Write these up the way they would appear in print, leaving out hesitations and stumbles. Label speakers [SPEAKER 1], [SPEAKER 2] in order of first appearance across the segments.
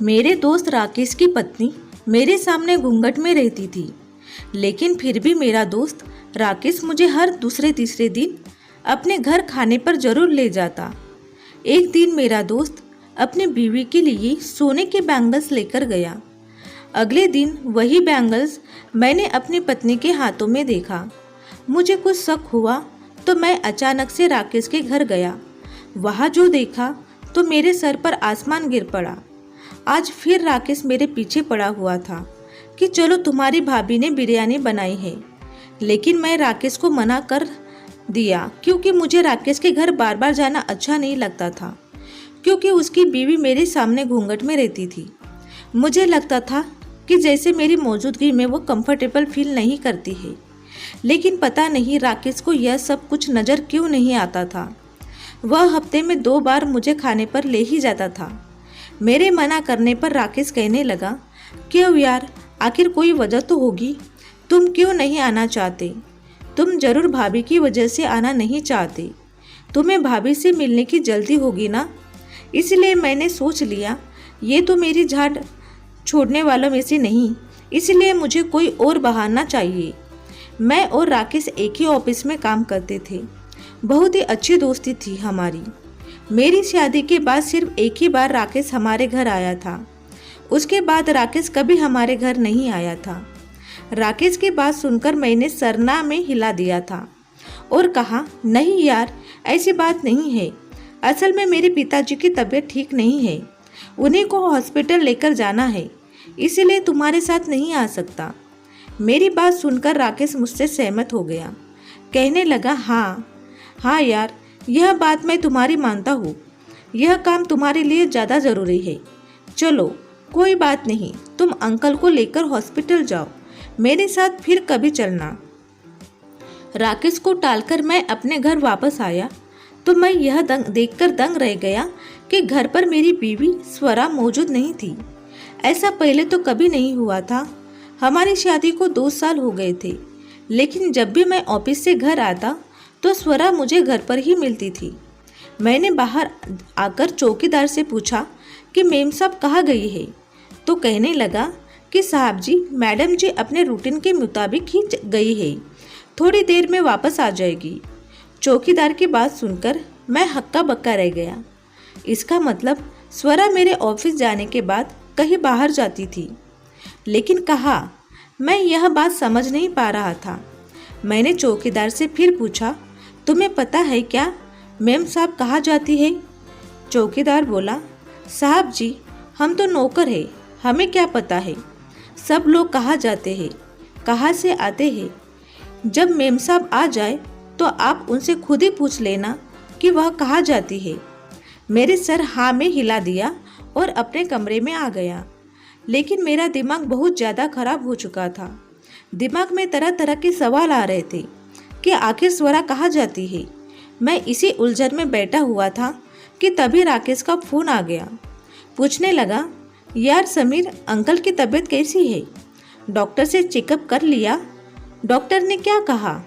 [SPEAKER 1] मेरे दोस्त राकेश की पत्नी मेरे सामने घूंघट में रहती थी, लेकिन फिर भी मेरा दोस्त राकेश मुझे हर दूसरे तीसरे दिन अपने घर खाने पर जरूर ले जाता। एक दिन मेरा दोस्त अपनी बीवी के लिए सोने के बैंगल्स लेकर गया। अगले दिन वही बैंगल्स मैंने अपनी पत्नी के हाथों में देखा। मुझे कुछ शक हुआ तो मैं अचानक से राकेश के घर गया। वहाँ जो देखा तो मेरे सर पर आसमान गिर पड़ा। आज फिर राकेश मेरे पीछे पड़ा हुआ था कि चलो तुम्हारी भाभी ने बिरयानी बनाई है, लेकिन मैं राकेश को मना कर दिया क्योंकि मुझे राकेश के घर बार बार जाना अच्छा नहीं लगता था, क्योंकि उसकी बीवी मेरे सामने घूंघट में रहती थी। मुझे लगता था कि जैसे मेरी मौजूदगी में वो कंफर्टेबल फील नहीं करती है, लेकिन पता नहीं राकेश को यह सब कुछ नज़र क्यों नहीं आता था। वह हफ्ते में 2 बार मुझे खाने पर ले ही जाता था। मेरे मना करने पर राकेश कहने लगा, क्यों यार, आखिर कोई वजह तो होगी, तुम क्यों नहीं आना चाहते? तुम जरूर भाभी की वजह से आना नहीं चाहते, तुम्हें भाभी से मिलने की जल्दी होगी ना, इसलिए मैंने सोच लिया ये तो मेरी झाड़ छोड़ने वालों में से नहीं, इसलिए मुझे कोई और बहाना चाहिए। मैं और राकेश एक ही ऑफिस में काम करते थे, बहुत ही अच्छी दोस्ती थी हमारी। मेरी शादी के बाद सिर्फ एक ही बार राकेश हमारे घर आया था, उसके बाद राकेश कभी हमारे घर नहीं आया था। राकेश की बात सुनकर मैंने सरना में हिला दिया था और कहा, नहीं यार, ऐसी बात नहीं है, असल में मेरे पिताजी की तबीयत ठीक नहीं है, उन्हीं को हॉस्पिटल लेकर जाना है, इसीलिए तुम्हारे साथ नहीं आ सकता। मेरी बात सुनकर राकेश मुझसे सहमत हो गया, कहने लगा, हाँ यार, यह बात मैं तुम्हारी मानता हूँ, यह काम तुम्हारे लिए ज़्यादा ज़रूरी है, चलो कोई बात नहीं, तुम अंकल को लेकर हॉस्पिटल जाओ, मेरे साथ फिर कभी चलना। राकेश को टालकर मैं अपने घर वापस आया तो मैं यह देखकर दंग रह गया कि घर पर मेरी बीवी स्वरा मौजूद नहीं थी। ऐसा पहले तो कभी नहीं हुआ था। हमारी शादी को 2 साल हो गए थे, लेकिन जब भी मैं ऑफिस से घर आता तो स्वरा मुझे घर पर ही मिलती थी। मैंने बाहर आकर चौकीदार से पूछा कि मेम साहब कहाँ गई है, तो कहने लगा कि साहब जी, मैडम जी अपने रूटीन के मुताबिक ही गई है, थोड़ी देर में वापस आ जाएगी। चौकीदार की बात सुनकर मैं हक्का बक्का रह गया। इसका मतलब स्वरा मेरे ऑफिस जाने के बाद कहीं बाहर जाती थी, लेकिन कहाँ, मैं यह बात समझ नहीं पा रहा था। मैंने चौकीदार से फिर पूछा, तुम्हें पता है क्या मेम साहब कहाँ जाती है? चौकीदार बोला, साहब जी, हम तो नौकर हैं, हमें क्या पता है, सब लोग कहाँ जाते हैं, कहाँ से आते हैं। जब मेम साहब आ जाए तो आप उनसे खुद ही पूछ लेना कि वह कहाँ जाती है। मेरे सर हाँ में हिला दिया और अपने कमरे में आ गया, लेकिन मेरा दिमाग बहुत ज़्यादा खराब हो चुका था। दिमाग में तरह तरह के सवाल आ रहे थे कि आखिर स्वरा कहाँ जाती है। मैं इसी उलझन में बैठा हुआ था कि तभी राकेश का फ़ोन आ गया। पूछने लगा, यार समीर, अंकल की तबीयत कैसी है? डॉक्टर से चेकअप कर लिया? डॉक्टर ने क्या कहा?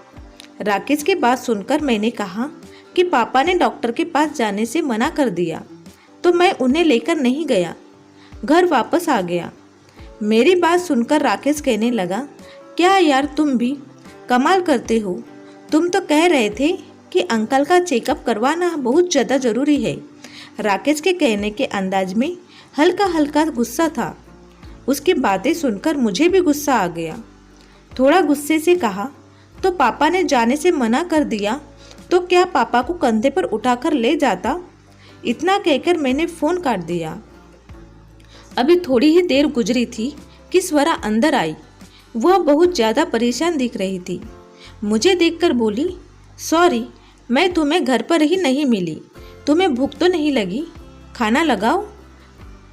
[SPEAKER 1] राकेश की बात सुनकर मैंने कहा कि पापा ने डॉक्टर के पास जाने से मना कर दिया, तो मैं उन्हें लेकर नहीं गया, घर वापस आ गया। मेरी बात सुनकर राकेश कहने लगा, क्या यार, तुम भी कमाल करते हो, तुम तो कह रहे थे कि अंकल का चेकअप करवाना बहुत ज़्यादा ज़रूरी है। राकेश के कहने के अंदाज में हल्का हल्का गुस्सा था। उसकी बातें सुनकर मुझे भी गुस्सा आ गया। थोड़ा गुस्से से कहा, तो पापा ने जाने से मना कर दिया तो क्या पापा को कंधे पर उठाकर ले जाता? इतना कहकर मैंने फ़ोन काट दिया। अभी थोड़ी ही देर गुजरी थी कि स्वरा अंदर आई। वह बहुत ज़्यादा परेशान दिख रही थी। मुझे देखकर बोली, सॉरी, मैं तुम्हें घर पर ही नहीं मिली, तुम्हें भूख तो नहीं लगी, खाना लगाओ?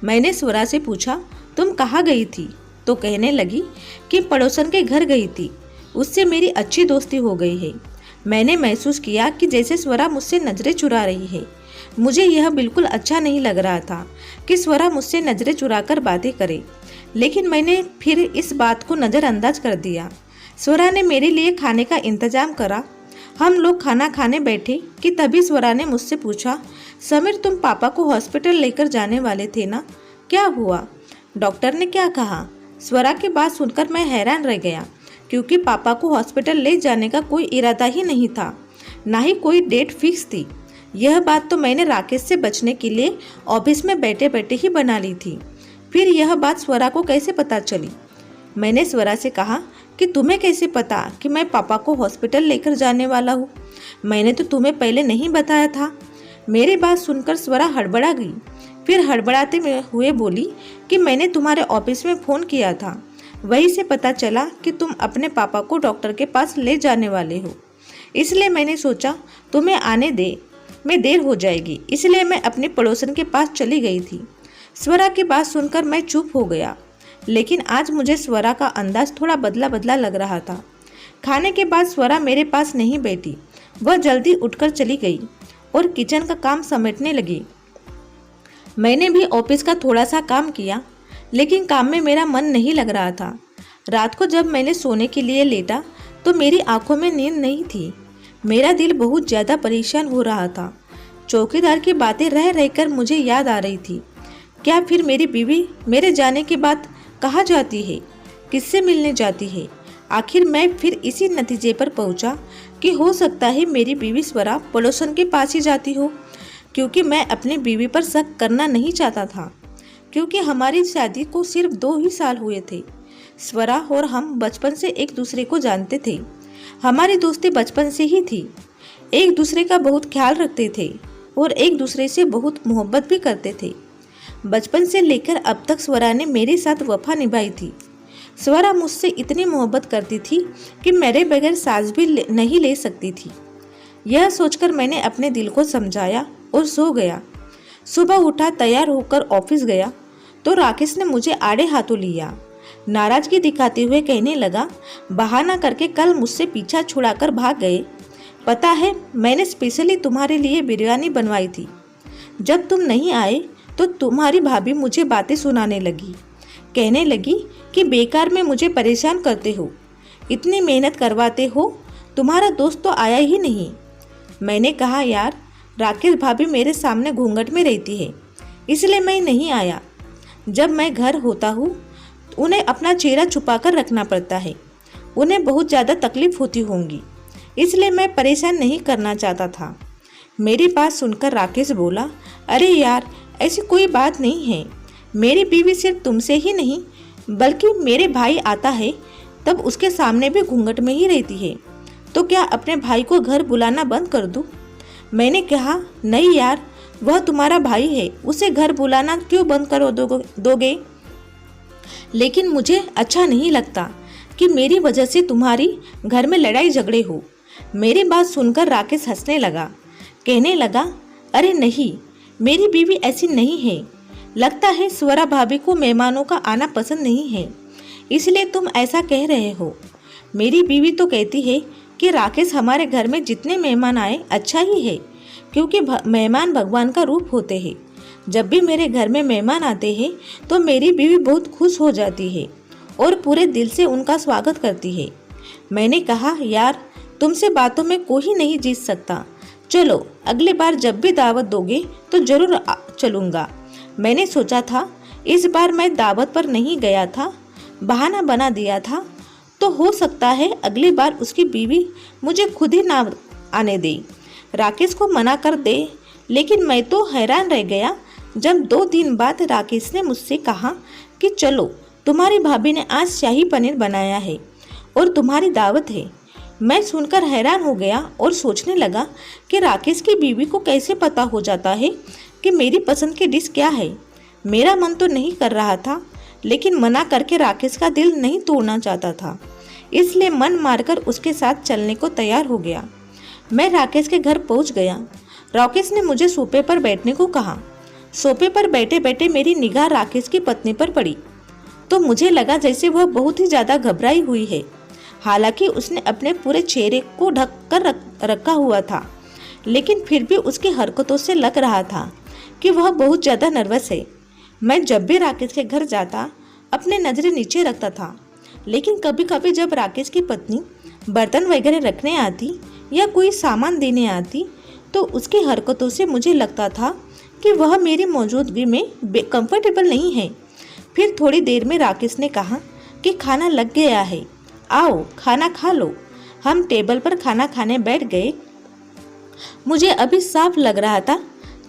[SPEAKER 1] मैंने स्वरा से पूछा, तुम कहाँ गई थी? तो कहने लगी कि पड़ोसन के घर गई थी, उससे मेरी अच्छी दोस्ती हो गई है। मैंने महसूस किया कि जैसे स्वरा मुझसे नज़रें चुरा रही है। मुझे यह बिल्कुल अच्छा नहीं लग रहा था कि स्वरा मुझसे नज़रें चुराकर बातें करे, लेकिन मैंने फिर इस बात को नज़रअंदाज कर दिया। स्वरा ने मेरे लिए खाने का इंतज़ाम करा। हम लोग खाना खाने बैठे कि तभी स्वरा ने मुझसे पूछा, समीर, तुम पापा को हॉस्पिटल लेकर जाने वाले थे ना, क्या हुआ? डॉक्टर ने क्या कहा? स्वरा की बात सुनकर मैं हैरान रह गया, क्योंकि पापा को हॉस्पिटल ले जाने का कोई इरादा ही नहीं था, ना ही कोई डेट फिक्स थी। यह बात तो मैंने राकेश से बचने के लिए ऑफिस में बैठे बैठे ही बना ली थी। फिर यह बात स्वरा को कैसे पता चली? मैंने स्वरा से कहा कि तुम्हें कैसे पता कि मैं पापा को हॉस्पिटल लेकर जाने वाला हूँ? मैंने तो तुम्हें पहले नहीं बताया था। मेरी बात सुनकर स्वरा हड़बड़ा गई। फिर हड़बड़ाते हुए बोली कि मैंने तुम्हारे ऑफिस में फ़ोन किया था, वहीं से पता चला कि तुम अपने पापा को डॉक्टर के पास ले जाने वाले हो। इसलिए मैंने सोचा तुम्हें आने दे में देर हो जाएगी, इसलिए मैं अपने पड़ोसन के पास चली गई थी। स्वरा की बात सुनकर मैं चुप हो गया, लेकिन आज मुझे स्वरा का अंदाज थोड़ा बदला बदला लग रहा था। खाने के बाद स्वरा मेरे पास नहीं बैठी, वह जल्दी उठकर चली गई और किचन का काम समेटने लगी। मैंने भी ऑफिस का थोड़ा सा काम किया, लेकिन काम में मेरा मन नहीं लग रहा था। रात को जब मैंने सोने के लिए लेटा तो मेरी आंखों में नींद नहीं थी। मेरा दिल बहुत ज़्यादा परेशान हो रहा था। चौकीदार की बातें रह रहकर मुझे याद आ रही थी। क्या फिर मेरी बीवी मेरे जाने के बाद कहाँ जाती है, किससे मिलने जाती है? आखिर मैं फिर इसी नतीजे पर पहुंचा कि हो सकता है मेरी बीवी स्वरा पड़ोसन के पास ही जाती हो, क्योंकि मैं अपनी बीवी पर शक करना नहीं चाहता था, क्योंकि हमारी शादी को सिर्फ 2 ही साल हुए थे। स्वरा और हम बचपन से एक दूसरे को जानते थे। हमारी दोस्ती बचपन से ही थी। एक दूसरे का बहुत ख्याल रखते थे और एक दूसरे से बहुत मोहब्बत भी करते थे। बचपन से लेकर अब तक स्वरा ने मेरे साथ वफा निभाई थी। स्वरा मुझसे इतनी मोहब्बत करती थी कि मेरे बगैर सांस भी नहीं ले सकती थी। यह सोचकर मैंने अपने दिल को समझाया और सो गया। सुबह उठा, तैयार होकर ऑफिस गया तो राकेश ने मुझे आड़े हाथों लिया। नाराजगी दिखाते हुए कहने लगा, बहाना करके कल मुझसे पीछा छुड़ाकर भाग गए। पता है, मैंने स्पेशली तुम्हारे लिए बिरयानी बनवाई थी। जब तुम नहीं आए तो तुम्हारी भाभी मुझे बातें सुनाने लगी। कहने लगी कि बेकार में मुझे परेशान करते हो, इतनी मेहनत करवाते हो, तुम्हारा दोस्त तो आया ही नहीं। मैंने कहा, यार राकेश भाभी मेरे सामने घूंघट में रहती है, इसलिए मैं नहीं आया। जब मैं घर होता हूँ उन्हें अपना चेहरा छुपाकर रखना पड़ता है। उन्हें बहुत ज़्यादा तकलीफ होती होंगी, इसलिए मैं परेशान नहीं करना चाहता था। मेरी बात सुनकर राकेश बोला, अरे यार, ऐसी कोई बात नहीं है। मेरी बीवी सिर्फ तुमसे ही नहीं बल्कि मेरे भाई आता है तब उसके सामने भी घूंघट में ही रहती है। तो क्या अपने भाई को घर बुलाना बंद कर दूँ? मैंने कहा, नहीं यार, वह तुम्हारा भाई है, उसे घर बुलाना क्यों बंद करो दोगे? लेकिन मुझे अच्छा नहीं लगता कि मेरी वजह से तुम्हारी घर में लड़ाई झगड़े हो। मेरी बात सुनकर राकेश हंसने लगा। कहने लगा, अरे नहीं, मेरी बीवी ऐसी नहीं है। लगता है स्वरा भाभी को मेहमानों का आना पसंद नहीं है, इसलिए तुम ऐसा कह रहे हो। मेरी बीवी तो कहती है कि राकेश हमारे घर में जितने मेहमान आए अच्छा ही है, क्योंकि मेहमान भगवान का रूप होते हैं। जब भी मेरे घर में मेहमान आते हैं तो मेरी बीवी बहुत खुश हो जाती है और पूरे दिल से उनका स्वागत करती है। मैंने कहा, यार तुमसे बातों में कोई नहीं जीत सकता। चलो अगली बार जब भी दावत दोगे तो जरूर चलूँगा। मैंने सोचा था इस बार मैं दावत पर नहीं गया था, बहाना बना दिया था, तो हो सकता है अगली बार उसकी बीवी मुझे खुद ही ना आने दे, राकेश को मना कर दे। लेकिन मैं तो हैरान रह गया जब 2 दिन बाद राकेश ने मुझसे कहा कि चलो तुम्हारी भाभी ने आज शाही पनीर बनाया है और तुम्हारी दावत है। मैं सुनकर हैरान हो गया और सोचने लगा कि राकेश की बीवी को कैसे पता हो जाता है कि मेरी पसंद की डिश क्या है। मेरा मन तो नहीं कर रहा था, लेकिन मना करके राकेश का दिल नहीं तोड़ना चाहता था, इसलिए मन मारकर उसके साथ चलने को तैयार हो गया। मैं राकेश के घर पहुंच गया। राकेश ने मुझे सोफे पर बैठने को कहा। सोफे पर बैठे बैठे मेरी निगाह राकेश की पत्नी पर पड़ी तो मुझे लगा जैसे वह बहुत ही ज़्यादा घबराई हुई है। हालांकि उसने अपने पूरे चेहरे को ढक कर रखा हुआ था, लेकिन फिर भी उसकी हरकतों से लग रहा था कि वह बहुत ज़्यादा नर्वस है। मैं जब भी राकेश के घर जाता अपने नज़रें नीचे रखता था, लेकिन कभी कभी जब राकेश की पत्नी बर्तन वगैरह रखने आती या कोई सामान देने आती तो उसकी हरकतों से मुझे लगता था कि वह मेरी मौजूदगी में कंफर्टेबल नहीं है। फिर थोड़ी देर में राकेश ने कहा कि खाना लग गया है, आओ खाना खा लो। हम टेबल पर खाना खाने बैठ गए। मुझे अभी साफ लग रहा था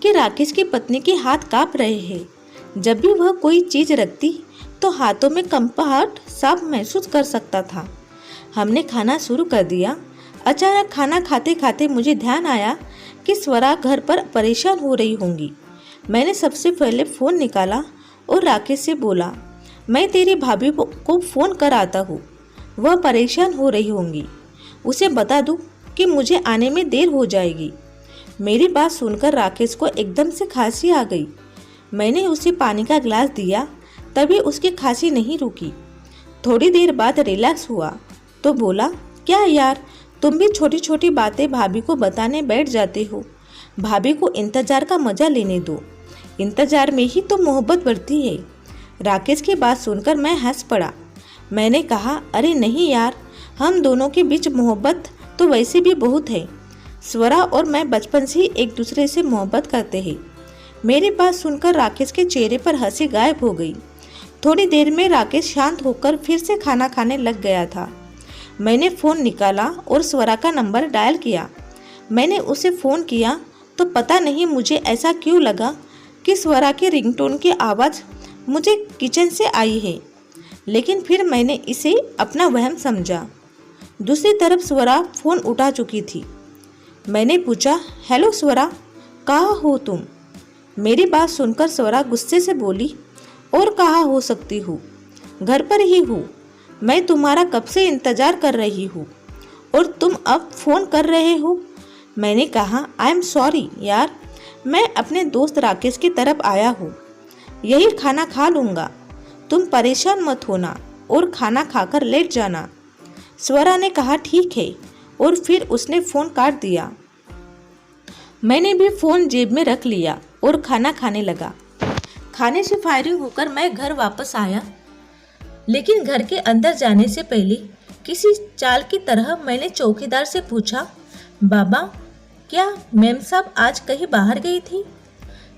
[SPEAKER 1] कि राकेश की पत्नी के हाथ कांप रहे हैं। जब भी वह कोई चीज रखती तो हाथों में कंपाहट साफ महसूस कर सकता था। हमने खाना शुरू कर दिया। अचानक खाना खाते खाते मुझे ध्यान आया कि स्वरा घर पर परेशान हो रही होंगी। मैंने सबसे पहले फ़ोन निकाला और राकेश से बोला, मैं तेरी भाभी को फ़ोन कर आता हूँ, वह परेशान हो रही होंगी, उसे बता दूँ कि मुझे आने में देर हो जाएगी। मेरी बात सुनकर राकेश को एकदम से खांसी आ गई। मैंने उसे पानी का गिलास दिया, तभी उसकी खांसी नहीं रुकी। थोड़ी देर बाद रिलैक्स हुआ तो बोला, क्या यार, तुम भी छोटी छोटी बातें भाभी को बताने बैठ जाते हो। भाभी को इंतजार का मजा लेने दो, इंतजार में ही तो मोहब्बत बढ़ती है। राकेश की बात सुनकर मैं हंस पड़ा। मैंने कहा, अरे नहीं यार, हम दोनों के बीच मोहब्बत तो वैसे भी बहुत है। स्वरा और मैं बचपन से ही एक दूसरे से मोहब्बत करते हैं। मेरी बात सुनकर राकेश के चेहरे पर हंसी गायब हो गई। थोड़ी देर में राकेश शांत होकर फिर से खाना खाने लग गया था। मैंने फ़ोन निकाला और स्वरा का नंबर डायल किया। मैंने उसे फ़ोन किया तो पता नहीं मुझे ऐसा क्यों लगा कि स्वरा की रिंगटोन की आवाज़ मुझे किचन से आई है, लेकिन फिर मैंने इसे अपना वहम समझा। दूसरी तरफ स्वरा फ़ोन उठा चुकी थी। मैंने पूछा, हेलो स्वरा, कहाँ हो तुम? मेरी बात सुनकर स्वरा गुस्से से बोली, और कहाँ हो सकती हूँ, घर पर ही हूँ। मैं तुम्हारा कब से इंतज़ार कर रही हूँ और तुम अब फ़ोन कर रहे हो। मैंने कहा, आई एम सॉरी यार, मैं अपने दोस्त राकेश की तरफ आया हूँ, यही खाना खा लूँगा, तुम परेशान मत होना और खाना खाकर लेट जाना। स्वरा ने कहा, ठीक है, और फिर उसने फ़ोन काट दिया। मैंने भी फ़ोन जेब में रख लिया और खाना खाने लगा। खाने से फायरिंग होकर मैं घर वापस आया, लेकिन घर के अंदर जाने से पहले किसी चाल की तरह मैंने चौकीदार से पूछा, बाबा, क्या मेम साहब आज कहीं बाहर गई थी?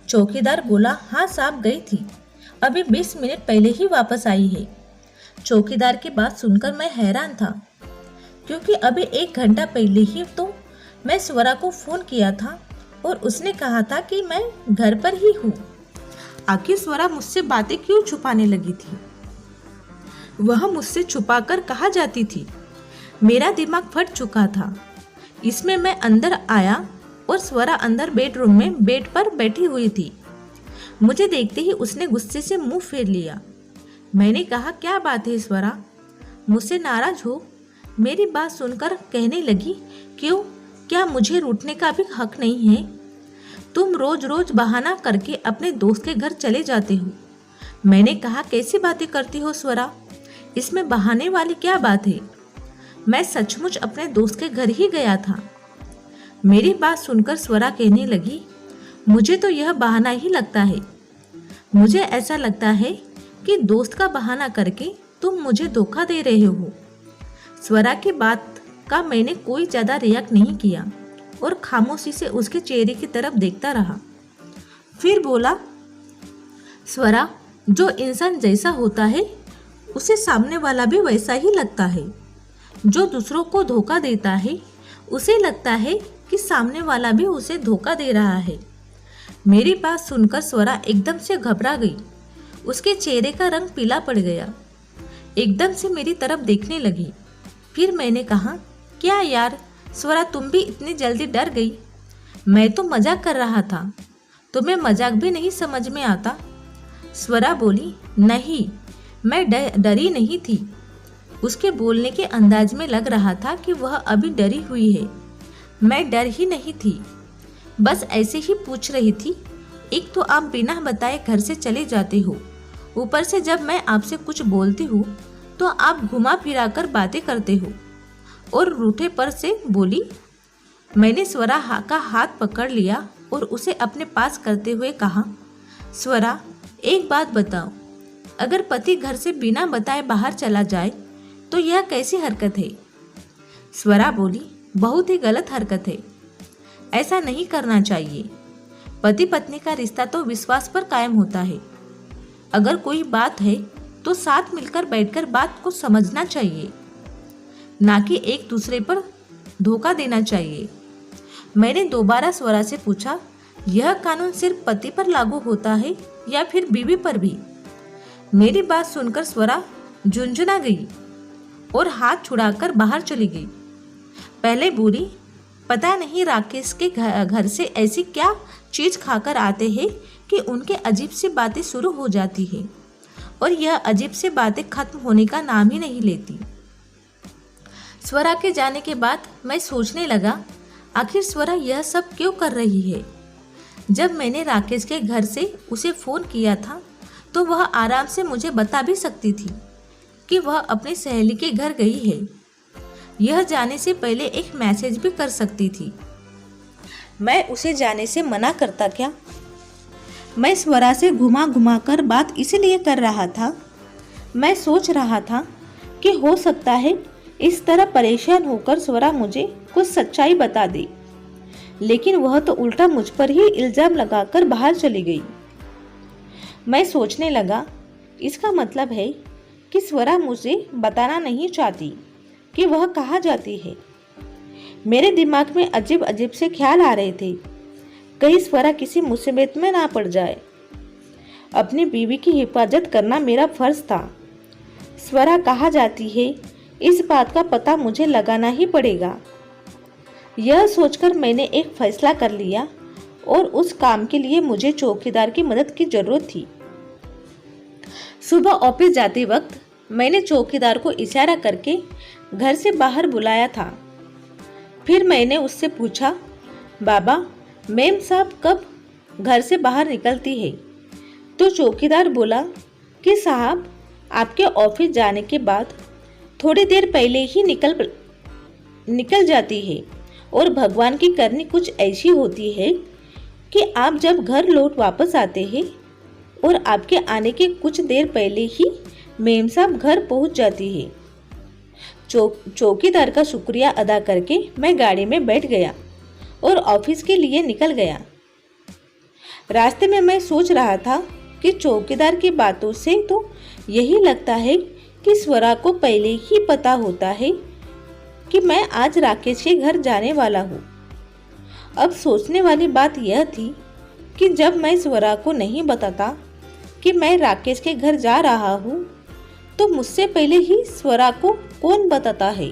[SPEAKER 1] चौकीदार बोला, हाँ साहब गई थी, अभी 20 मिनट पहले ही वापस आई है। चौकीदार की बात सुनकर मैं हैरान था, क्योंकि अभी 1 घंटा पहले ही तो मैं स्वरा को फ़ोन किया था और उसने कहा था कि मैं घर पर ही हूँ। आखिर स्वरा मुझसे बातें क्यों छुपाने लगी थी? वह मुझसे छुपाकर कहाँ जाती थी? मेरा दिमाग फट चुका था। इसमें मैं अंदर आया और स्वरा अंदर बेडरूम में बेड पर बैठी हुई थी। मुझे देखते ही उसने गुस्से से मुंह फेर लिया। मैंने कहा, क्या बात है स्वरा, मुझसे नाराज हो? मेरी बात सुनकर कहने लगी, क्यों, क्या मुझे रूठने का भी हक नहीं है? तुम रोज रोज बहाना करके अपने दोस्त के घर चले जाते हो। मैंने कहा, कैसी बातें करती हो स्वरा, इसमें बहाने वाली क्या बात है? मैं सचमुच अपने दोस्त के घर ही गया था। मेरी बात सुनकर स्वरा कहने लगी, मुझे तो यह बहाना ही लगता है। मुझे ऐसा लगता है कि दोस्त का बहाना करके तुम मुझे धोखा दे रहे हो। स्वरा की बात का मैंने कोई ज़्यादा रिएक्ट नहीं किया और खामोशी से उसके चेहरे की तरफ देखता रहा। फिर बोला, स्वरा, जो इंसान जैसा होता है उसे सामने वाला भी वैसा ही लगता है। जो दूसरों को धोखा देता है उसे लगता है कि सामने वाला भी उसे धोखा दे रहा है। मेरी बात सुनकर स्वरा एकदम से घबरा गई। उसके चेहरे का रंग पीला पड़ गया। एकदम से मेरी तरफ देखने लगी। फिर मैंने कहा, क्या यार स्वरा, तुम भी इतनी जल्दी डर गई? मैं तो मजाक कर रहा था, तुम्हें मजाक भी नहीं समझ में आता? स्वरा बोली, नहीं, मैं डरी नहीं थी। उसके बोलने के अंदाज में लग रहा था कि वह अभी डरी हुई है। मैं डर ही नहीं थी, बस ऐसे ही पूछ रही थी। एक तो आप बिना बताए घर से चले जाते हो, ऊपर से जब मैं आपसे कुछ बोलती हूँ तो आप घुमा फिरा कर बातें करते हो। और रूठे पर से बोली। मैंने स्वरा का हाथ पकड़ लिया और उसे अपने पास करते हुए कहा, स्वरा, एक बात बताओ, अगर पति घर से बिना बताए बाहर चला जाए तो यह कैसी हरकत है? स्वरा बोली, बहुत ही गलत हरकत है, ऐसा नहीं करना चाहिए। पति पत्नी का रिश्ता तो विश्वास पर कायम होता है। अगर कोई बात है तो साथ मिलकर बैठकर बात को समझना चाहिए, ना कि एक दूसरे पर धोखा देना चाहिए। मैंने दोबारा स्वरा से पूछा, यह कानून सिर्फ पति पर लागू होता है या फिर बीवी पर भी? मेरी बात सुनकर स्वरा झुंझुना गई और हाथ छुड़ाकर बाहर चली गई। पहले बोली, पता नहीं राकेश के घर से ऐसी क्या चीज खाकर आते हैं कि उनके अजीब सी बातें शुरू हो जाती है और यह अजीब सी बातें खत्म होने का नाम ही नहीं लेती। स्वरा के जाने के बाद मैं सोचने लगा, आखिर स्वरा यह सब क्यों कर रही है। जब मैंने राकेश के घर से उसे फ़ोन किया था तो वह आराम से मुझे बता भी सकती थी कि वह अपनी सहेली के घर गई है। यह जाने से पहले एक मैसेज भी कर सकती थी। मैं उसे जाने से मना करता क्या? मैं स्वरा से घुमा घुमा कर बात इसलिए कर रहा था। मैं सोच रहा था कि हो सकता है इस तरह परेशान होकर स्वरा मुझे कुछ सच्चाई बता दे, लेकिन वह तो उल्टा मुझ पर ही इल्जाम लगाकर बाहर चली गई। मैं सोचने लगा, इसका मतलब है कि स्वरा मुझे बताना नहीं चाहती कि वह कहाँ जाती है। मेरे दिमाग में अजीब अजीब से ख्याल आ रहे थे, कहीं स्वरा किसी मुसीबत में ना पड़ जाए। अपनी बीवी की हिफाजत करना मेरा फर्ज था। स्वरा कहाँ जाती है इस बात का पता मुझे लगाना ही पड़ेगा। यह सोचकर मैंने एक फैसला कर लिया और उस काम के लिए मुझे चौकीदार की मदद की जरूरत थी। सुबह ऑफिस जाते वक्त मैंने चौकीदार को इशारा करके घर से बाहर बुलाया था। फिर मैंने उससे पूछा, बाबा, मेम साहब कब घर से बाहर निकलती है? तो चौकीदार बोला कि साहब आपके ऑफिस जाने के बाद थोड़ी देर पहले ही निकल जाती है और भगवान की करनी कुछ ऐसी होती है कि आप जब घर लौट वापस आते हैं और आपके आने के कुछ देर पहले ही मेम साहब घर पहुंच जाती है। चौकीदार का शुक्रिया अदा करके मैं गाड़ी में बैठ गया और ऑफिस के लिए निकल गया। रास्ते में मैं सोच रहा था कि चौकीदार की बातों से तो यही लगता है कि स्वरा को पहले ही पता होता है कि मैं आज राकेश के घर जाने वाला हूँ। अब सोचने वाली बात यह थी कि जब मैं स्वरा को नहीं बताता कि मैं राकेश के घर जा रहा हूँ तो मुझसे पहले ही स्वरा को कौन बताता है?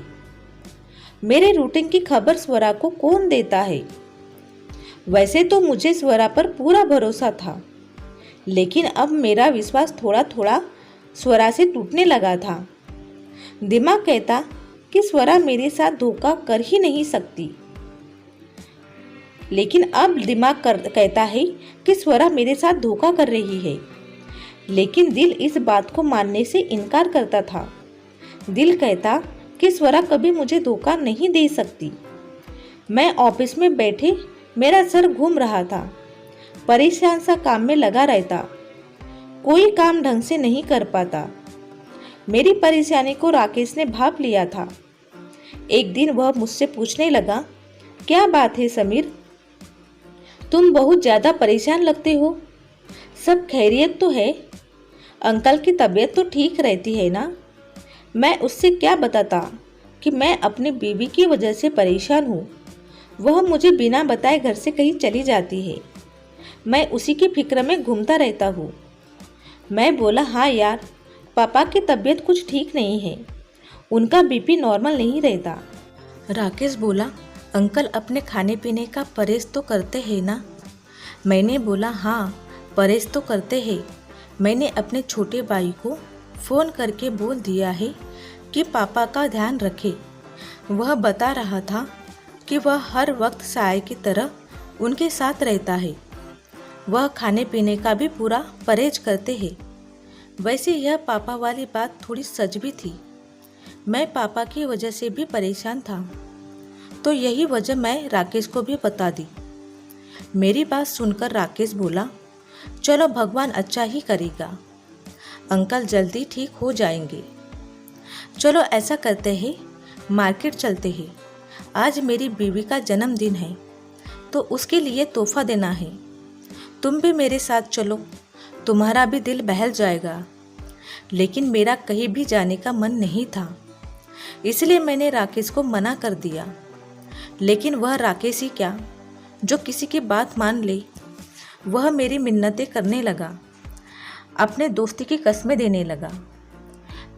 [SPEAKER 1] मेरे रूटीन की खबर स्वरा को कौन देता है? वैसे तो मुझे स्वरा पर पूरा भरोसा था, लेकिन अब मेरा विश्वास थोड़ा थोड़ा स्वरा से टूटने लगा था। दिमाग कहता कि स्वरा मेरे साथ धोखा कर ही नहीं सकती, लेकिन अब दिमाग कहता है कि स्वरा मेरे साथ धोखा कर रही है। लेकिन दिल इस बात को मानने से इनकार करता था। दिल कहता कि स्वरा कभी मुझे धोखा नहीं दे सकती। मैं ऑफिस में बैठे मेरा सर घूम रहा था, परेशान सा काम में लगा रहता, कोई काम ढंग से नहीं कर पाता। मेरी परेशानी को राकेश ने भांप लिया था। एक दिन वह मुझसे पूछने लगा, क्या बात है समीर, तुम बहुत ज़्यादा परेशान लगते हो, सब खैरियत तो है? अंकल की तबीयत तो ठीक रहती है ना? मैं उससे क्या बताता कि मैं अपनी बीवी की वजह से परेशान हूँ। वह मुझे बिना बताए घर से कहीं चली जाती है, मैं उसी की फिक्र में घूमता रहता हूँ। मैं बोला, हाँ यार, पापा की तबीयत कुछ ठीक नहीं है, उनका बीपी नॉर्मल नहीं रहता। राकेश बोला, अंकल अपने खाने पीने का परहेज तो करते हैं ना? मैंने बोला, हाँ परहेज तो करते हैं। मैंने अपने छोटे भाई को फ़ोन करके बोल दिया है कि पापा का ध्यान रखे। वह बता रहा था कि वह हर वक्त साय की तरह उनके साथ रहता है। वह खाने पीने का भी पूरा परहेज करते हैं। वैसे यह पापा वाली बात थोड़ी सच भी थी। मैं पापा की वजह से भी परेशान था, तो यही वजह मैं राकेश को भी बता दी। मेरी बात सुनकर राकेश बोला, चलो भगवान अच्छा ही करेगा, अंकल जल्दी ठीक हो जाएंगे। चलो ऐसा करते हैं, मार्केट चलते हैं। आज मेरी बीवी का जन्मदिन है तो उसके लिए तोहफा देना है। तुम भी मेरे साथ चलो, तुम्हारा भी दिल बहल जाएगा। लेकिन मेरा कहीं भी जाने का मन नहीं था, इसलिए मैंने राकेश को मना कर दिया। लेकिन वह राकेश ही क्या, जो किसी की बात मान ले। वह मेरी मिन्नतें करने लगा, अपने दोस्ती की कस्में देने लगा।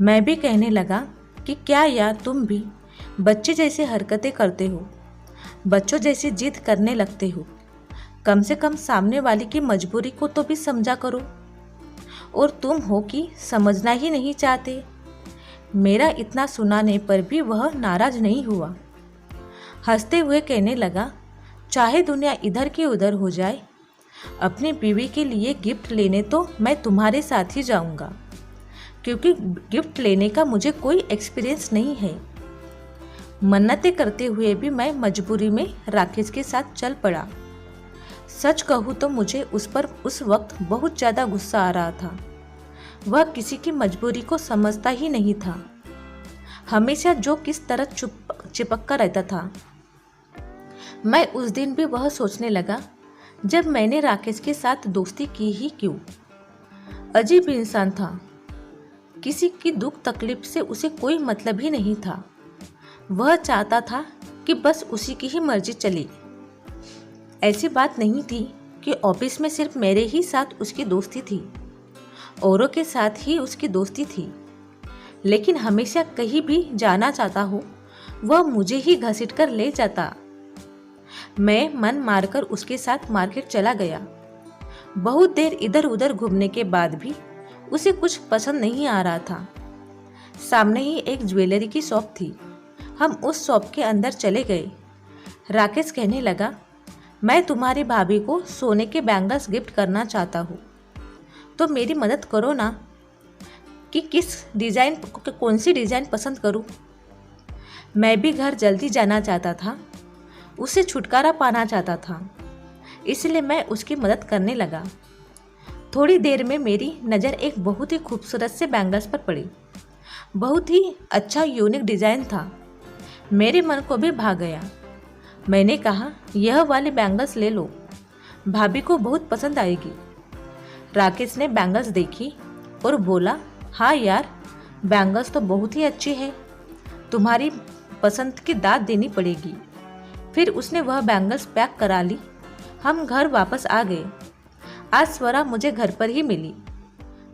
[SPEAKER 1] मैं भी कहने लगा कि क्या यार, तुम भी बच्चे जैसे हरकतें करते हो, बच्चों जैसी जिद करने लगते हो। कम से कम सामने वाले की मजबूरी को तो भी समझा करो। और तुम हो कि समझना ही नहीं चाहते। मेरा इतना सुनाने पर भी वह नाराज नहीं हुआ। हंसते हुए कहने लगा, चाहे दुनिया इधर की उधर हो जाए, अपनी बीवी के लिए गिफ्ट लेने तो मैं तुम्हारे साथ ही जाऊंगा, क्योंकि गिफ्ट लेने का मुझे कोई एक्सपीरियंस नहीं है। मन्नतें करते हुए भी मैं मजबूरी में राकेश के साथ चल पड़ा। सच कहूँ तो मुझे उस पर उस वक्त बहुत ज़्यादा गुस्सा आ रहा था। वह किसी की मजबूरी को समझता ही नहीं था, हमेशा जो किस तरह चिपक कर रहता था। मैं उस दिन भी वह सोचने लगा, जब मैंने राकेश के साथ दोस्ती की ही क्यों। अजीब इंसान था, किसी की दुख तकलीफ से उसे कोई मतलब ही नहीं था। वह चाहता था कि बस उसी की ही मर्जी चले। ऐसी बात नहीं थी कि ऑफिस में सिर्फ मेरे ही साथ उसकी दोस्ती थी, औरों के साथ ही उसकी दोस्ती थी। लेकिन हमेशा कहीं भी जाना चाहता हो, वह मुझे ही घसीट कर ले जाता। मैं मन मारकर उसके साथ मार्केट चला गया। बहुत देर इधर उधर घूमने के बाद भी उसे कुछ पसंद नहीं आ रहा था। सामने ही एक ज्वेलरी की शॉप थी। हम उस शॉप के अंदर चले गए। राकेश कहने लगा, मैं तुम्हारी भाभी को सोने के बैंगल्स गिफ्ट करना चाहता हूँ, तो मेरी मदद करो ना, कि किस डिज़ाइन, कौन सी डिज़ाइन पसंद करूँ। मैं भी घर जल्दी जाना चाहता था, उसे छुटकारा पाना चाहता था, इसलिए मैं उसकी मदद करने लगा। थोड़ी देर में मेरी नज़र एक बहुत ही खूबसूरत से बैंगल्स पर पड़ी। बहुत ही अच्छा यूनिक डिज़ाइन था, मेरे मन को भी भा गया। मैंने कहा, यह वाली बैंगल्स ले लो, भाभी को बहुत पसंद आएगी। राकेश ने बैंगल्स देखी और बोला, हाँ यार, बैंगल्स तो बहुत ही अच्छी है, तुम्हारी पसंद की दाद देनी पड़ेगी। फिर उसने वह बैंगल्स पैक करा ली। हम घर वापस आ गए। आज स्वरा मुझे घर पर ही मिली।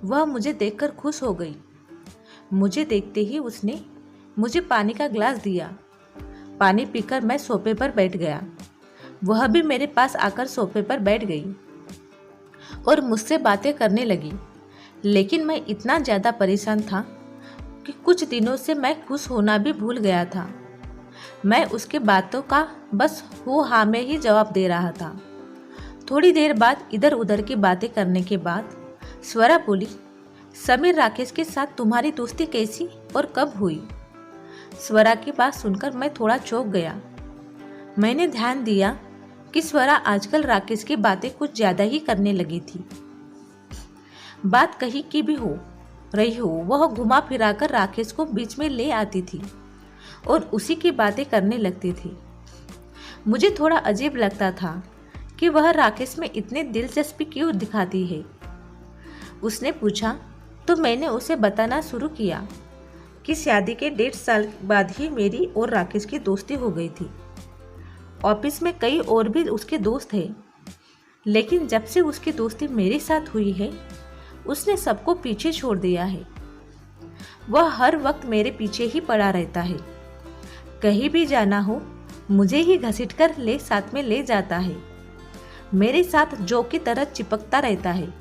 [SPEAKER 1] वह मुझे देखकर खुश हो गई। मुझे देखते ही उसने मुझे पानी का ग्लास दिया। पानी पीकर मैं सोफे पर बैठ गया। वह भी मेरे पास आकर सोफे पर बैठ गई और मुझसे बातें करने लगी। लेकिन मैं इतना ज़्यादा परेशान था कि कुछ दिनों से मैं खुश होना भी भूल गया था। मैं उसके बातों का बस हो हाँ में ही जवाब दे रहा था। थोड़ी देर बाद इधर उधर की बातें करने के बाद स्वरा बोली, समीर, राकेश के साथ तुम्हारी दोस्ती कैसी और कब हुई। स्वरा की बात सुनकर मैं थोड़ा चौंक गया। मैंने ध्यान दिया कि स्वरा आजकल राकेश की बातें कुछ ज़्यादा ही करने लगी थी। बात कहीं की भी हो रही हो, वह घुमा फिराकर राकेश को बीच में ले आती थी और उसी की बातें करने लगती थी। मुझे थोड़ा अजीब लगता था कि वह राकेश में इतने दिलचस्पी क्यों दिखाती है। उसने पूछा तो मैंने उसे बताना शुरू किया कि शादी के 1.5 साल बाद ही मेरी और राकेश की दोस्ती हो गई थी। ऑफिस में कई और भी उसके दोस्त हैं, लेकिन जब से उसकी दोस्ती मेरे साथ हुई है, उसने सबको पीछे छोड़ दिया है। वह हर वक्त मेरे पीछे ही पड़ा रहता है। कहीं भी जाना हो, मुझे ही घसीट कर साथ में ले जाता है। मेरे साथ जो की तरह चिपकता रहता है।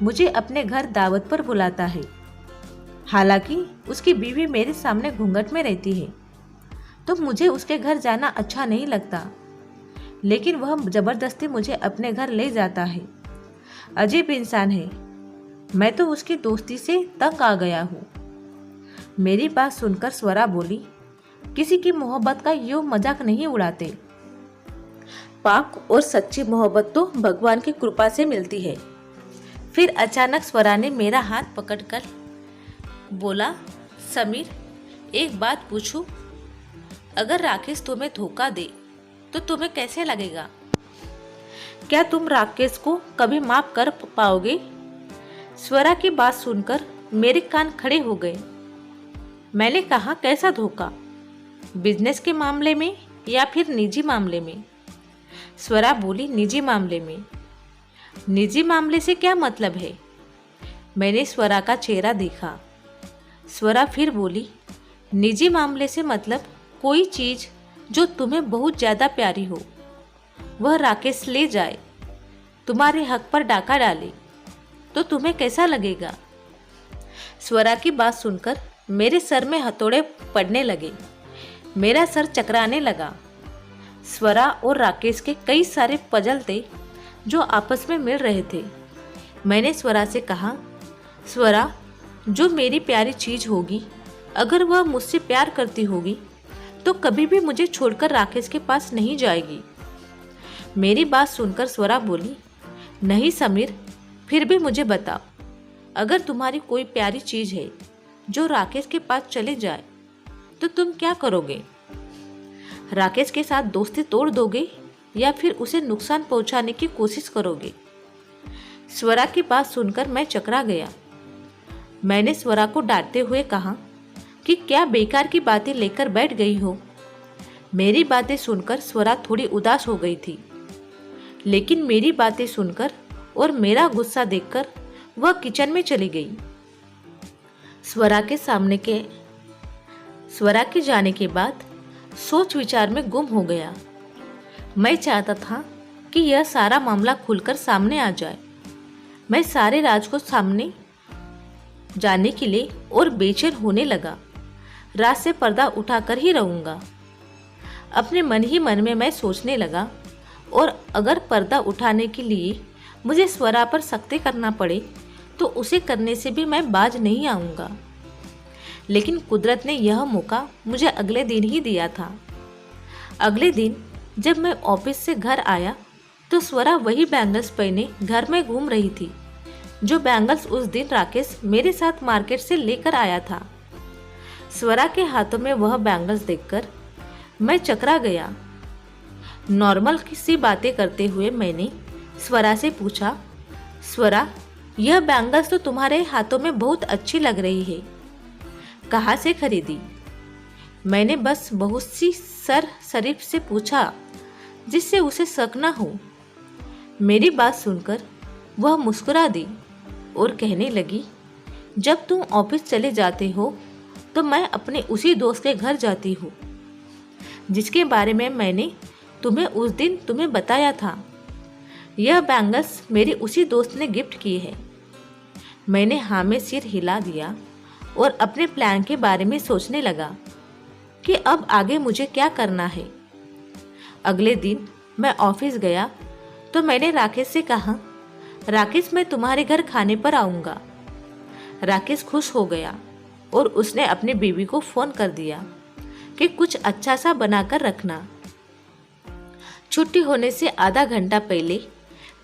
[SPEAKER 1] मुझे अपने घर दावत पर बुलाता है। हालांकि उसकी बीवी मेरे सामने घूंघट में रहती है, तो मुझे उसके घर जाना अच्छा नहीं लगता, लेकिन वह ज़बरदस्ती मुझे अपने घर ले जाता है। अजीब इंसान है। मैं तो उसकी दोस्ती से तंग आ गया हूँ। मेरी बात सुनकर स्वरा बोली, किसी की मोहब्बत का यूं मजाक नहीं उड़ाते। पाक और सच्ची मोहब्बत तो भगवान की कृपा से मिलती है। फिर अचानक स्वरा ने मेरा हाथ पकड़कर बोला, समीर, एक बात पूछूं? अगर राकेश तुम्हें धोखा दे तो तुम्हें कैसे लगेगा? क्या तुम राकेश को कभी माफ कर पाओगे? स्वरा की बात सुनकर मेरे कान खड़े हो गए। मैंने कहा, कैसा धोखा? बिजनेस के मामले में या फिर निजी मामले में? स्वरा बोली, निजी मामले में। निजी मामले से क्या मतलब है? मैंने स्वरा का चेहरा देखा। स्वरा फिर बोली, निजी मामले से मतलब कोई चीज़ जो तुम्हें बहुत ज़्यादा प्यारी हो, वह राकेश ले जाए, तुम्हारे हक पर डाका डाले, तो तुम्हें कैसा लगेगा? स्वरा की बात सुनकर मेरे सर में हथौड़े पड़ने लगे। मेरा सर चकराने लगा। स्वरा और राकेश के कई सारे पजल थे जो आपस में मिल रहे थे। मैंने स्वरा से कहा, स्वरा, जो मेरी प्यारी चीज़ होगी, अगर वह मुझसे प्यार करती होगी तो कभी भी मुझे छोड़कर राकेश के पास नहीं जाएगी। मेरी बात सुनकर स्वरा बोली, नहीं समीर, फिर भी मुझे बताओ, अगर तुम्हारी कोई प्यारी चीज़ है जो राकेश के पास चले जाए तो तुम क्या करोगे? राकेश के साथ दोस्ती तोड़ दोगे या फिर उसे नुकसान पहुंचाने की कोशिश करोगे? स्वरा की बात सुनकर मैं चकरा गया। मैंने स्वरा को डांटते हुए कहा कि क्या बेकार की बातें लेकर बैठ गई हो? मेरी बातें सुनकर स्वरा थोड़ी उदास हो गई थी, लेकिन मेरी बातें सुनकर और मेरा गुस्सा देखकर वह किचन में चली गई। स्वरा के जाने के बाद सोच विचार में गुम हो गया। मैं चाहता था कि यह सारा मामला खुलकर सामने आ जाए। मैं सारे राज को सामने जाने के लिए और बेचैन होने लगा। रात से पर्दा उठाकर ही रहूँगा। अपने मन ही मन में मैं सोचने लगा, और अगर पर्दा उठाने के लिए मुझे स्वरा पर सख्ती करना पड़े तो उसे करने से भी मैं बाज नहीं आऊँगा। लेकिन कुदरत ने यह मौका मुझे अगले दिन ही दिया था। अगले दिन जब मैं ऑफिस से घर आया तो स्वरा वही बैंगल्स पहने घर में घूम रही थी जो बैंगल्स उस दिन राकेश मेरे साथ मार्केट से लेकर आया था। स्वरा के हाथों में वह बैंगल्स देखकर मैं चकरा गया। नॉर्मल सी बातें करते हुए मैंने स्वरा से पूछा, स्वरा, यह बैंगल्स तो तुम्हारे हाथों में बहुत अच्छी लग रही है, कहाँ से खरीदी? मैंने बस बहुत सी शरीफ से पूछा जिससे उसे शक न हो। मेरी बात सुनकर वह मुस्कुरा दी और कहने लगी, जब तुम ऑफिस चले जाते हो तो मैं अपने उसी दोस्त के घर जाती हूँ जिसके बारे में मैंने तुम्हें उस दिन तुम्हें बताया था। यह बैंगल्स मेरे उसी दोस्त ने गिफ्ट की है। मैंने हाँ में सिर हिला दिया और अपने प्लान के बारे में सोचने लगा कि अब आगे मुझे क्या करना है। अगले दिन मैं ऑफिस गया तो मैंने राकेश से कहा, राकेश, मैं तुम्हारे घर खाने पर आऊँगा। राकेश खुश हो गया और उसने अपनी बीवी को फ़ोन कर दिया कि कुछ अच्छा सा बनाकर रखना। छुट्टी होने से आधा घंटा पहले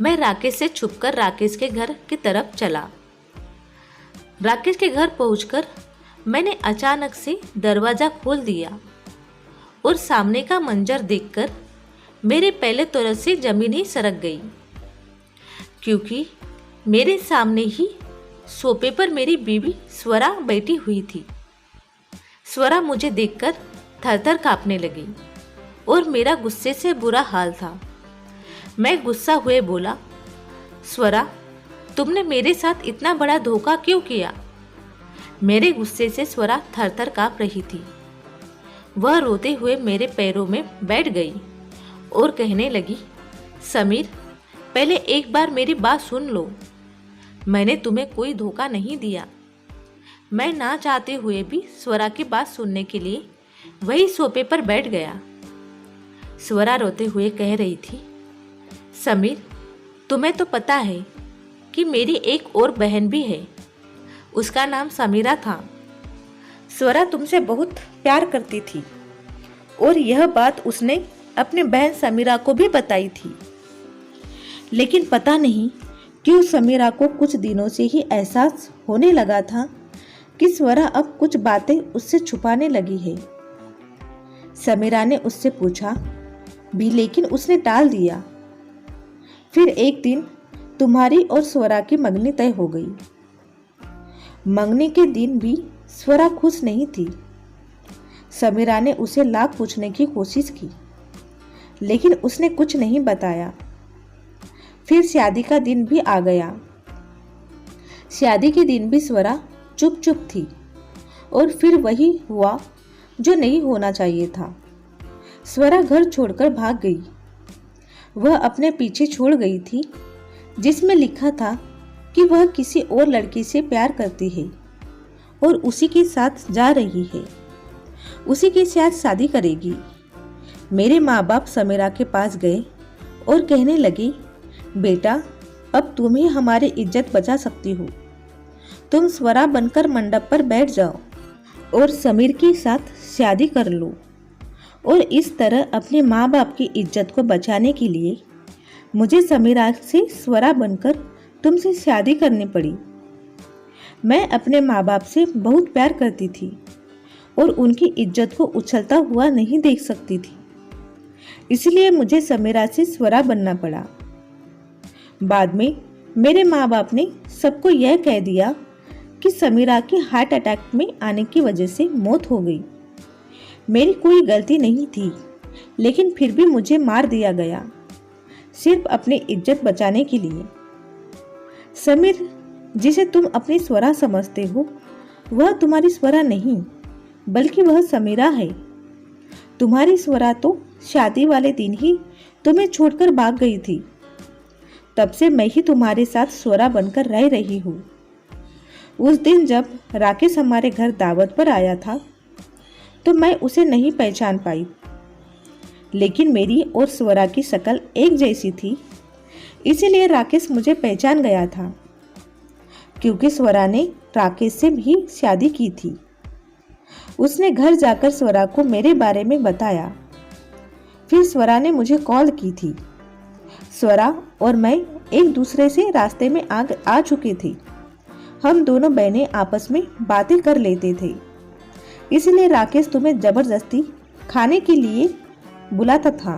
[SPEAKER 1] मैं राकेश से छुपकर राकेश के घर की तरफ चला। राकेश के घर पहुंचकर मैंने अचानक से दरवाज़ा खोल दिया और सामने का मंजर देखकर मेरे पहले तुरंत से ज़मीन ही सरक गई, क्योंकि मेरे सामने ही सोफे पर मेरी बीवी स्वरा बैठी हुई थी। स्वरा मुझे देखकर थर-थर काँपने लगी और मेरा गुस्से से बुरा हाल था। मैं गुस्सा हुए बोला, स्वरा, तुमने मेरे साथ इतना बड़ा धोखा क्यों किया? मेरे गुस्से से स्वरा थर-थर काँप रही थी। वह रोते हुए मेरे पैरों में बैठ गई और कहने लगी, समीर, पहले एक बार मेरी बात सुन लो। मैंने तुम्हें कोई धोखा नहीं दिया। मैं ना चाहते हुए भी स्वरा की बात सुनने के लिए वही सोफे पर बैठ गया। स्वरा रोते हुए कह रही थी, समीर, तुम्हें तो पता है कि मेरी एक और बहन भी है, उसका नाम समीरा था। स्वरा तुमसे बहुत प्यार करती थी और यह बात उसने अपनी बहन समीरा को भी बताई थी। लेकिन पता नहीं क्यों समीरा को कुछ दिनों से ही एहसास होने लगा था कि स्वरा अब कुछ बातें उससे छुपाने लगी है। समीरा ने उससे पूछा भी, लेकिन उसने टाल दिया। फिर एक दिन तुम्हारी और स्वरा की मंगनी तय हो गई। मंगनी के दिन भी स्वरा खुश नहीं थी। समीरा ने उसे लाख पूछने की कोशिश की, लेकिन उसने कुछ नहीं बताया। फिर शादी का दिन भी आ गया। शादी के दिन भी स्वरा चुप चुप थी, और फिर वही हुआ जो नहीं होना चाहिए था। स्वरा घर छोड़कर भाग गई। वह अपने पीछे छोड़ गई थी जिसमें लिखा था कि वह किसी और लड़की से प्यार करती है और उसी के साथ जा रही है, उसी के साथ शादी करेगी। मेरे माँ बाप समीरा के पास गए और कहने लगे, बेटा अब तुम ही हमारी इज्जत बचा सकती हो। तुम स्वरा बनकर मंडप पर बैठ जाओ और समीर के साथ शादी कर लो। और इस तरह अपने माँ बाप की इज्जत को बचाने के लिए मुझे समीरा से स्वरा बनकर तुमसे शादी करनी पड़ी। मैं अपने माँ बाप से बहुत प्यार करती थी और उनकी इज्जत को उछलता हुआ नहीं देख सकती थी, इसलिए मुझे समीरा से स्वरा बनना पड़ा। बाद में मेरे माँ बाप ने सबको यह कह दिया कि समीरा की हार्ट अटैक में आने की वजह से मौत हो गई। मेरी कोई गलती नहीं थी, लेकिन फिर भी मुझे मार दिया गया, सिर्फ अपनी इज्जत बचाने के लिए। समीर, जिसे तुम अपनी स्वरा समझते हो, वह तुम्हारी स्वरा नहीं, बल्कि वह समीरा है। तुम्हारी स्वरा तो शादी वाले दिन ही तुम्हें छोड़कर भाग गई थी। तब से मैं ही तुम्हारे साथ स्वरा बनकर रह रही हूँ। उस दिन जब राकेश हमारे घर दावत पर आया था तो मैं उसे नहीं पहचान पाई, लेकिन मेरी और स्वरा की शक्ल एक जैसी थी, इसीलिए राकेश मुझे पहचान गया था। क्योंकि स्वरा ने राकेश से भी शादी की थी। उसने घर जाकर स्वरा को मेरे बारे में बताया। फिर स्वरा ने मुझे कॉल की थी। स्वरा और मैं एक दूसरे से रास्ते में आ चुके थे। हम दोनों बहनें आपस में बातें कर लेते थे, इसलिए राकेश तुम्हें जबरदस्ती खाने के लिए बुलाता था,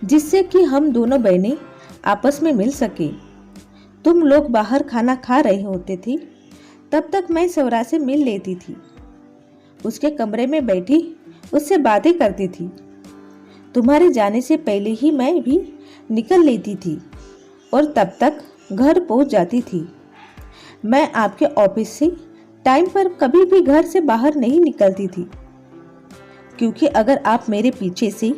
[SPEAKER 1] जिससे कि हम दोनों बहनें आपस में मिल सके। तुम लोग बाहर खाना खा रहे होते थे, तब तक मैं स्वरा से मिल लेती थी। उसके कमरे में बैठी उससे बातें करती थी। तुम्हारे जाने से पहले ही मैं भी निकल लेती थी और तब तक घर पहुंच जाती थी। मैं आपके ऑफिस से टाइम पर कभी भी घर से बाहर नहीं निकलती थी, क्योंकि अगर आप मेरे पीछे से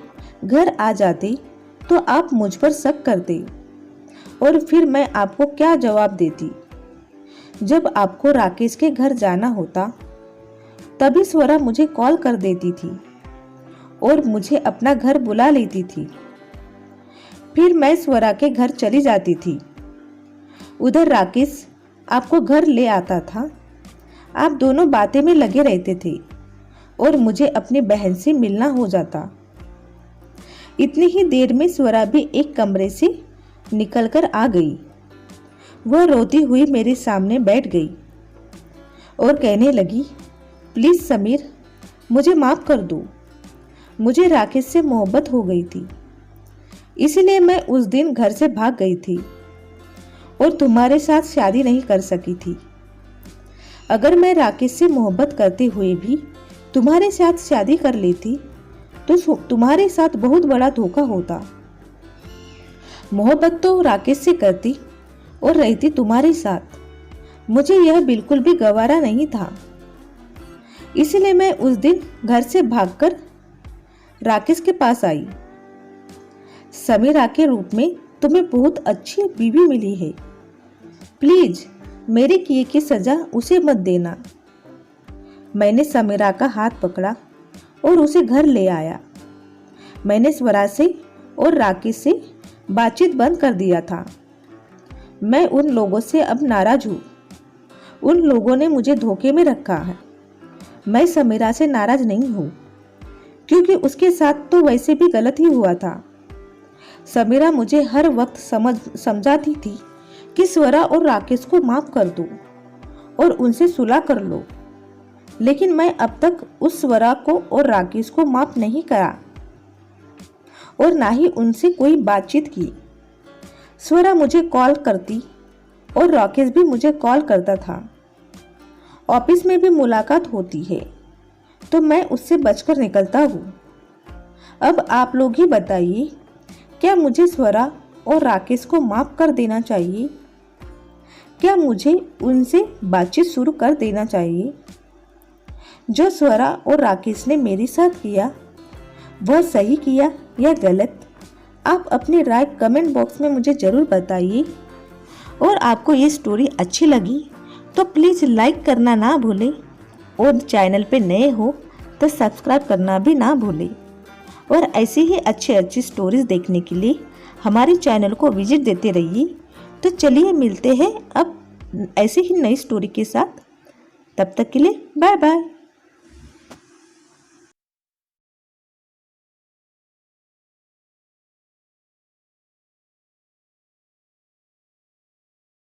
[SPEAKER 1] घर आ जाते तो आप मुझ पर शक करते, और फिर मैं आपको क्या जवाब देती। जब आपको राकेश के घर जाना होता तभी स्वरा मुझे कॉल कर देती थी और मुझे अपना घर बुला लेती थी। फिर मैं स्वरा के घर चली जाती थी। उधर राकेश आपको घर ले आता था। आप दोनों बातें में लगे रहते थे और मुझे अपनी बहन से मिलना हो जाता। इतनी ही देर में स्वरा भी एक कमरे से निकलकर आ गई। वह रोती हुई मेरे सामने बैठ गई और कहने लगी, प्लीज समीर, मुझे माफ कर दो। मुझे राकेश से मोहब्बत हो गई थी, इसलिए मैं उस दिन घर से भाग गई थी और तुम्हारे साथ शादी नहीं कर सकी थी। अगर मैं राकेश से मोहब्बत करते हुए भी तुम्हारे साथ शादी कर लेती तो तुम्हारे साथ बहुत बड़ा धोखा होता। मोहब्बत तो राकेश से करती और रहती तुम्हारे साथ। मुझे यह बिल्कुल भी गवारा नहीं था, इसलिए मैं उस दिन घर से भागकर राकेश के पास आई। समीरा के रूप में तुम्हें बहुत अच्छी बीवी मिली है। प्लीज मेरे किए की सजा उसे मत देना। मैंने समीरा का हाथ पकड़ा और उसे घर ले आया। मैंने स्वरा से और राकेश से बातचीत बंद कर दिया था। मैं उन लोगों से अब नाराज हूँ। उन लोगों ने मुझे धोखे में रखा है। मैं समीरा से नाराज नहीं हूँ, क्योंकि उसके साथ तो वैसे भी गलत ही हुआ था। समीरा मुझे हर वक्त समझाती थी कि स्वरा और राकेश को माफ कर दो और उनसे सुलह कर लो, लेकिन मैं अब तक उस स्वरा को और राकेश को माफ नहीं करा और ना ही उनसे कोई बातचीत की। स्वरा मुझे कॉल करती और राकेश भी मुझे कॉल करता था। ऑफिस में भी मुलाकात होती है तो मैं उससे बचकर निकलता हूँ। अब आप लोग ही बताइए, क्या मुझे स्वरा और राकेश को माफ़ कर देना चाहिए? क्या मुझे उनसे बातचीत शुरू कर देना चाहिए? जो स्वरा और राकेश ने मेरे साथ किया वह सही किया या गलत? आप अपनी राय कमेंट बॉक्स में मुझे ज़रूर बताइए। और आपको ये स्टोरी अच्छी लगी तो प्लीज़ लाइक करना ना भूलें और चैनल पे नए हो तो सब्सक्राइब करना भी ना भूलें। और ऐसे ही अच्छी स्टोरीज देखने के लिए हमारे चैनल को विजिट देते रहिए। तो चलिए मिलते हैं अब ऐसे ही नई स्टोरी के साथ। तब तक के लिए बाय बाय।